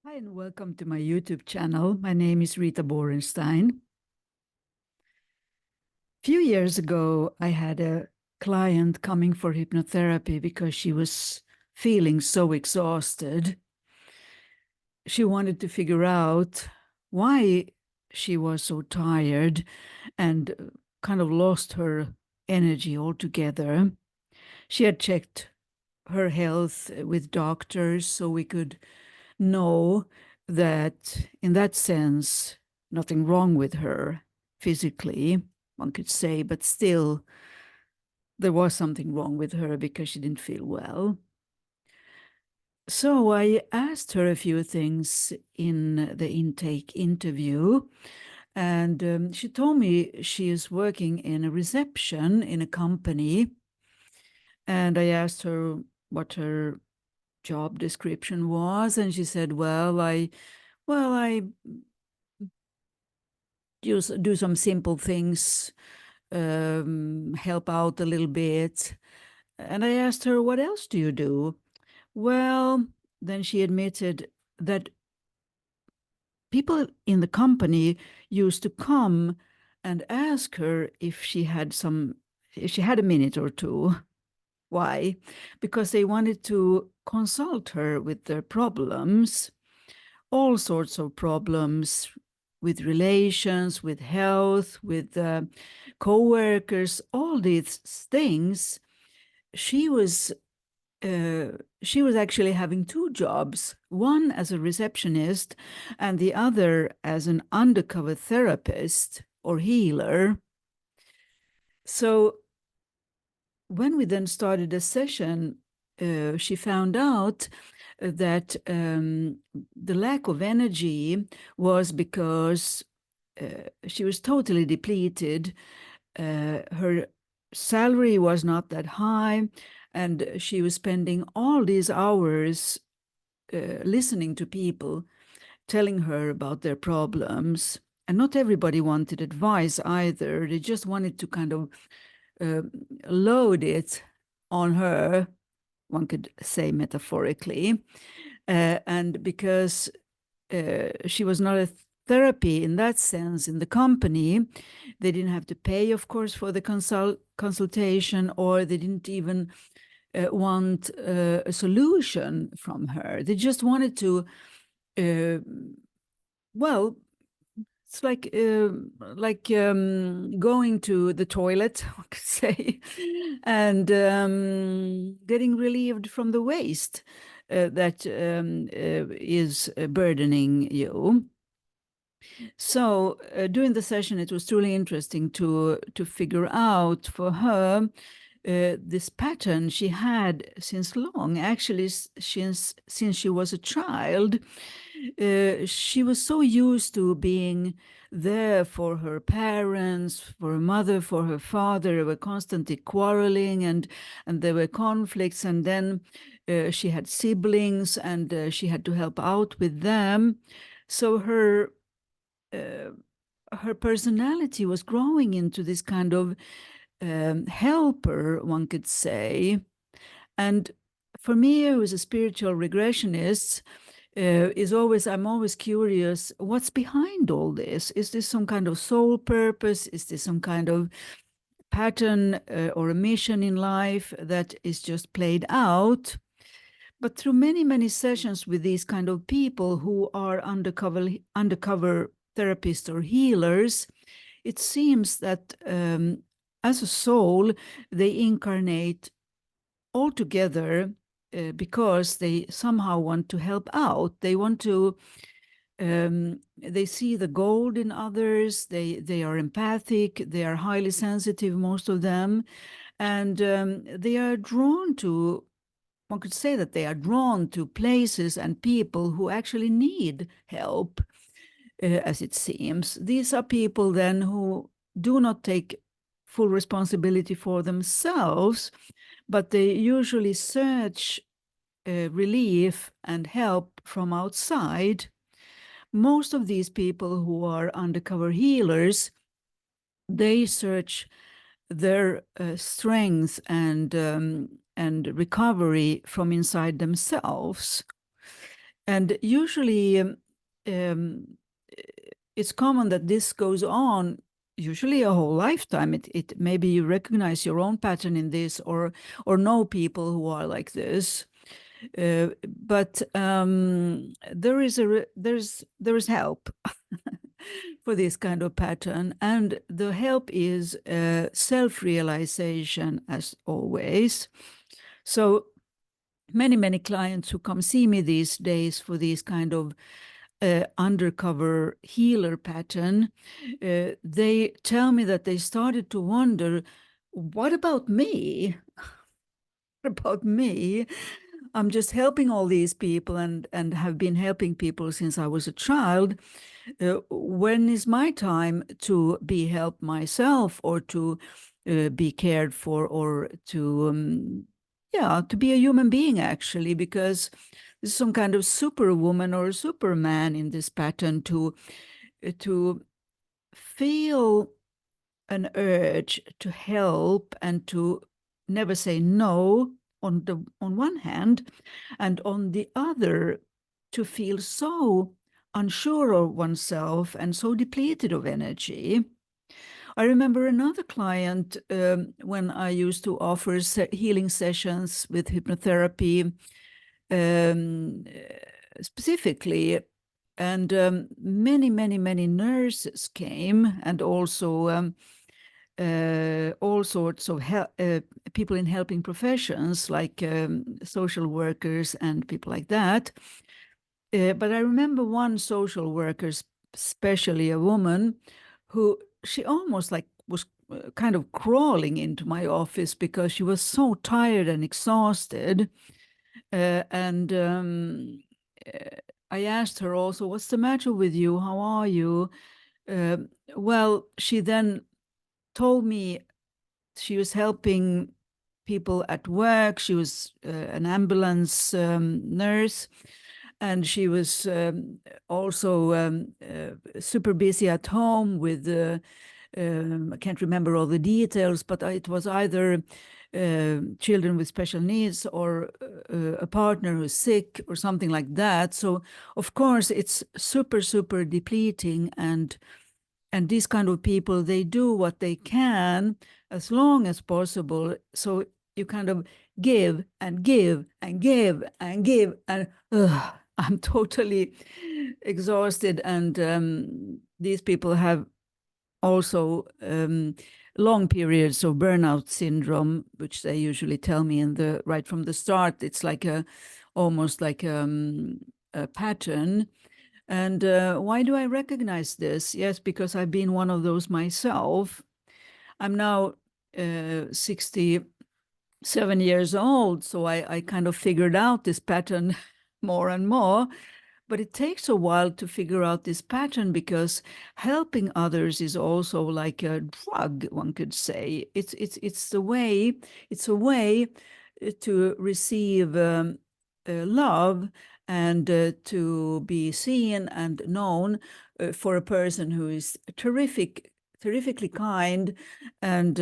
Hi, and welcome to my YouTube channel. My name is Rita Borenstein. A few years ago, I had a client coming for hypnotherapy because she was feeling so exhausted. She wanted to figure out why she was so tired and kind of lost her energy altogether. She had checked her health with doctors so we could know that in that sense, nothing wrong with her physically, one could say, but still there was something wrong with her because she didn't feel well. So I asked her a few things in the intake interview, and she told me she is working in a reception in a company. And I asked her what her job description was, and she said, I do some simple things, help out a little bit. And I asked her, what else do you do? Well, then she admitted that people in the company used to come and ask her if she had a minute or two. Why? Because they wanted to consult her with their problems, all sorts of problems with relations, with health, with co-workers, all these things. She was she was actually having two jobs, one as a receptionist and the other as an undercover therapist or healer. So when we then started a session, she found out that the lack of energy was because she was totally depleted. Her salary was not that high, and she was spending all these hours listening to people telling her about their problems. And not everybody wanted advice either. They just wanted to kind of uh, load it on her, one could say metaphorically. And because she was not a therapy in that sense in the company, they didn't have to pay, of course, for the consultation, or they didn't even want a solution from her. They just wanted to, well, it's like going to the toilet, I could say, and getting relieved from the waste that is burdening you. So during the session, it was truly interesting to figure out for her this pattern she had since long, actually since she was a child. She was so used to being there for her parents, for her mother, for her father. They were constantly quarreling, and there were conflicts. And then she had siblings, and she had to help out with them. So her personality was growing into this kind of helper, one could say. And for me, who is a spiritual regressionist, I'm always curious, what's behind all this? Is this some kind of soul purpose? Is this some kind of pattern or a mission in life that is just played out? But through many, many sessions with these kind of people who are undercover therapists or healers, it seems that as a soul, they incarnate all together because they somehow want to help out. They want to, they see the gold in others. They are empathic. They are highly sensitive, most of them. And they are drawn to, one could say that they are drawn to places and people who actually need help, as it seems. These are people then who do not take full responsibility for themselves, but they usually search relief and help from outside. Most of these people who are undercover healers, they search their strength and recovery from inside themselves. And usually it's common that this goes on usually a whole lifetime. It maybe you recognize your own pattern in this, or know people who are like this. But there is help for this kind of pattern, and the help is self-realization, as always. So many clients who come see me these days for these kind of undercover healer pattern, they tell me that they started to wonder, what about me? What about me? I'm just helping all these people, and have been helping people since I was a child. When is my time to be helped myself, or to be cared for, or to to be a human being, actually? Because there's some kind of superwoman or superman in this pattern to feel an urge to help and to never say no on one hand, and on the other to feel so unsure of oneself and so depleted of energy. I remember another client, when I used to offer healing sessions with hypnotherapy, specifically, and many nurses came, and also all sorts of people in helping professions, like social workers and people like that. But I remember one social worker, especially a woman, who she almost like was kind of crawling into my office because she was so tired and exhausted. And I asked her also, "What's the matter with you? How are you?" Uh, well, she then told me she was helping people at work. She was an ambulance nurse, and she was also super busy at home with, I can't remember all the details, but it was either children with special needs, or a partner who's sick, or something like that. So, of course, it's super depleting, and these kind of people, they do what they can as long as possible. So you kind of give and give and give and give, and I'm totally exhausted. And these people have also long periods of burnout syndrome, which they usually tell me right from the start. It's like almost like a pattern. And why do I recognize this? Yes, because I've been one of those myself. I'm now 67 years old, so I kind of figured out this pattern more and more. But it takes a while to figure out this pattern, because helping others is also like a drug, one could say. It's a way to receive love, and to be seen and known for a person who is terrifically kind, and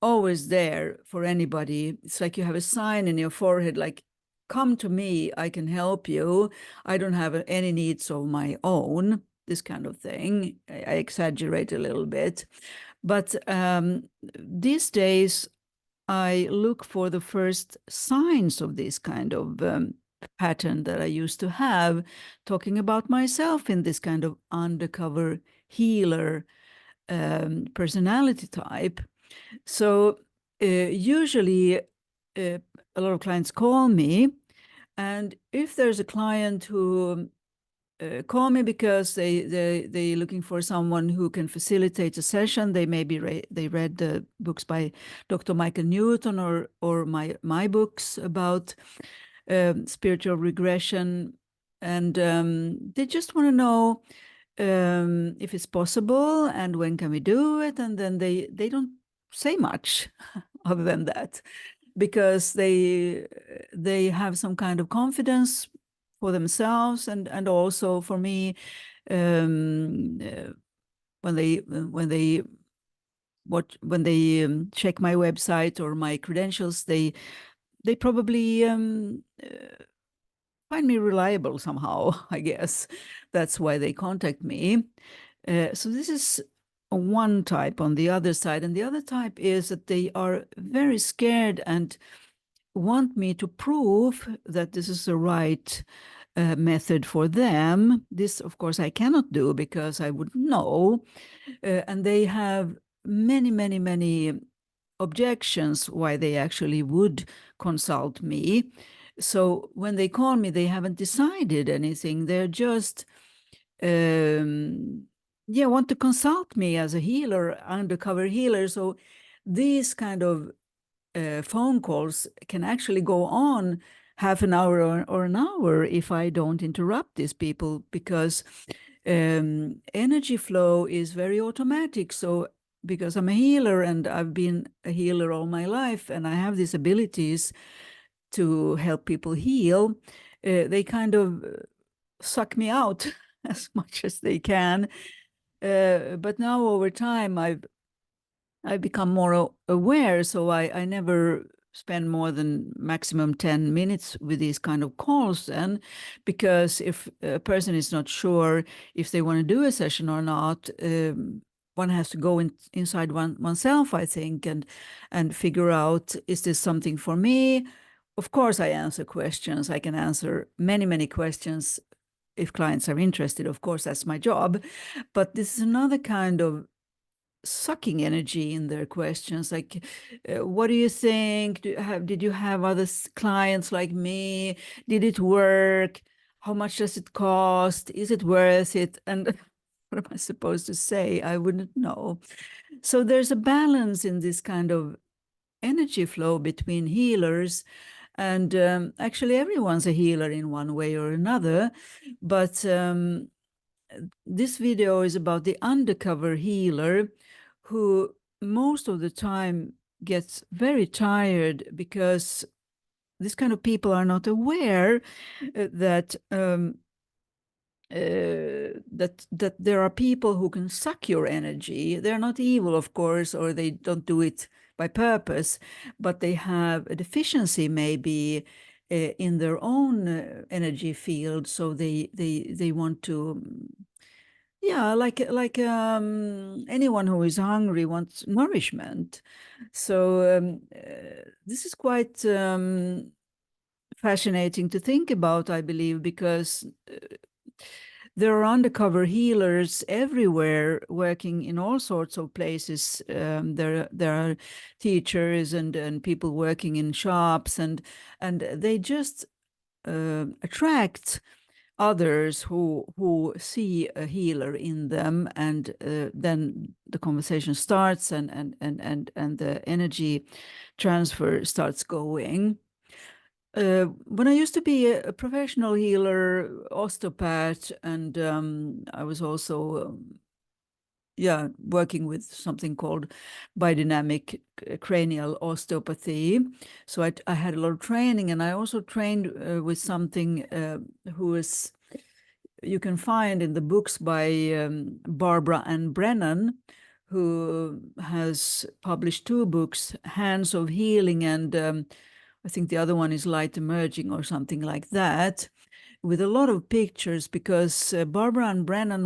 always there for anybody. It's like you have a sign in your forehead, like, "Come to me, I can help you. I don't have any needs of my own," this kind of thing. I exaggerate a little bit. But these days, I look for the first signs of this kind of pattern that I used to have, talking about myself in this kind of undercover healer personality type. So usually a lot of clients call me, and if there's a client who call me because they're looking for someone who can facilitate a session, they maybe they read the books by Dr. Michael Newton, or my books about spiritual regression, and they just want to know if it's possible and when can we do it, and then they don't say much other than that, because they have some kind of confidence for themselves, and also for me, when they check my website or my credentials, they probably find me reliable somehow, I guess. That's why they contact me. So this is one type on the other side. And the other type is that they are very scared and want me to prove that this is the right method for them. This, of course, I cannot do because I wouldn't know. And they have many, many, many objections why they actually would consult me. So when they call me, they haven't decided anything. They're just, want to consult me as a healer, undercover healer. So these kind of phone calls can actually go on half an hour or an hour if I don't interrupt these people, because energy flow is very automatic. So because I'm a healer and I've been a healer all my life and I have these abilities to help people heal, they kind of suck me out as much as they can. But now over time, I've become more aware, so I never spend more than maximum 10 minutes with these kind of calls then, because if a person is not sure if they want to do a session or not, one has to go inside oneself, I think, and figure out, is this something for me? Of course, I answer questions. I can answer many, many questions if clients are interested. Of course, that's my job. But this is another kind of sucking energy in their questions, like, what do you think? Did you have other clients like me? Did it work? How much does it cost? Is it worth it? And what am I supposed to say? I wouldn't know. So there's a balance in this kind of energy flow between healers. And actually, everyone's a healer in one way or another. But this video is about the undercover healer, who most of the time gets very tired because this kind of people are not aware that that there are people who can suck your energy. They're not evil, of course, or they don't do it by purpose, but they have a deficiency maybe in their own energy field, so they want to, yeah, like anyone who is hungry wants nourishment. So this is quite fascinating to think about, I believe, because there are undercover healers everywhere, working in all sorts of places. There are teachers and people working in shops, and they just attract others who see a healer in them, and then the conversation starts, and the energy transfer starts going. When I used to be a professional healer, osteopath, and I was also working with something called biodynamic cranial osteopathy. So I had a lot of training, and I also trained with something who is, you can find in the books by Barbara Ann Brennan, who has published 2 books, Hands of Healing, and I think the other one is Light Emerging or something like that, with a lot of pictures, because Barbara Ann Brennan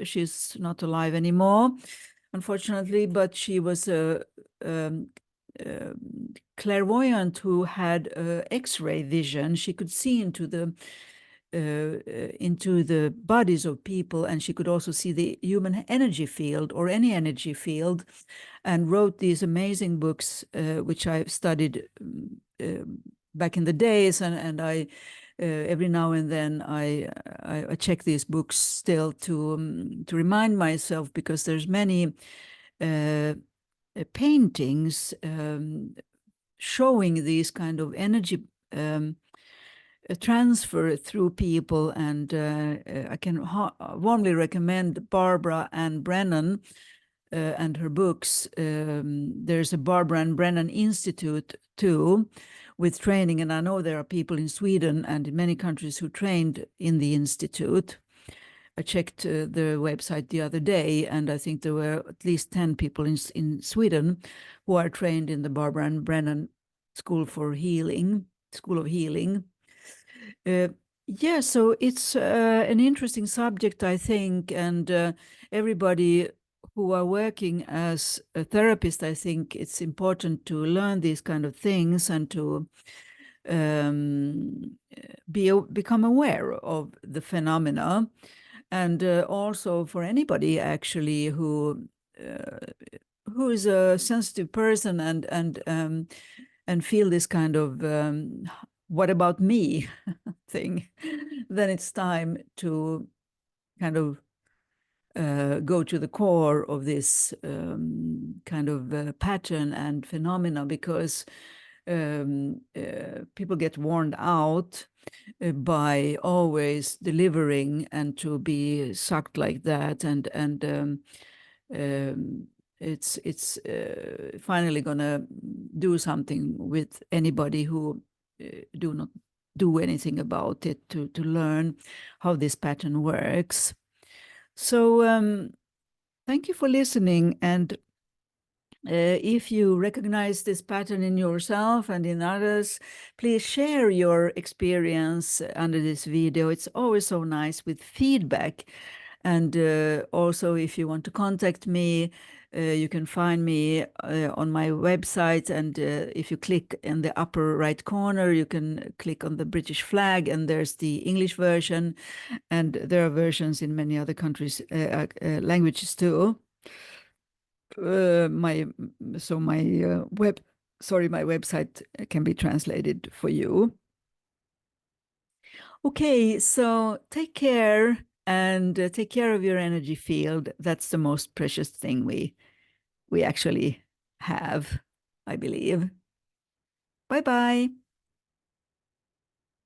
she's not alive anymore, unfortunately, but she was a clairvoyant who had X-ray vision. She could see into the bodies of people, and she could also see the human energy field or any energy field, and wrote these amazing books, which I studied back in the days, and I every now and then I check these books still to remind myself, because there's many paintings showing these kind of energy transfer through people, and I can warmly recommend Barbara Ann Brennan and her books. There's a Barbara Ann Brennan Institute too, with training, and I know there are people in Sweden and in many countries who trained in the institute. I checked the website the other day, and I think there were at least 10 people in Sweden who are trained in the Barbara Ann Brennan School of Healing. Uh, yeah, so it's an interesting subject, I think, and everybody who are working as a therapist, I think it's important to learn these kind of things and to become aware of the phenomena, and also for anybody actually uh, who is a sensitive person and feel this kind of what about me thing, then it's time to kind of go to the core of this kind of pattern and phenomena, because people get worn out by always delivering and to be sucked like that, and um, it's finally gonna do something with anybody who do not do anything about it to learn how this pattern works. So thank you for listening, and if you recognize this pattern in yourself and in others, please share your experience under this video. It's always so nice with feedback. And also, if you want to contact me, you can find me on my website. And if you click in the upper right corner, you can click on the British flag, and there's the English version. And there are versions in many other countries, languages too. My so my my website can be translated for you. Okay, so take care, and take care of your energy field. That's the most precious thing we actually have, I believe. Bye bye.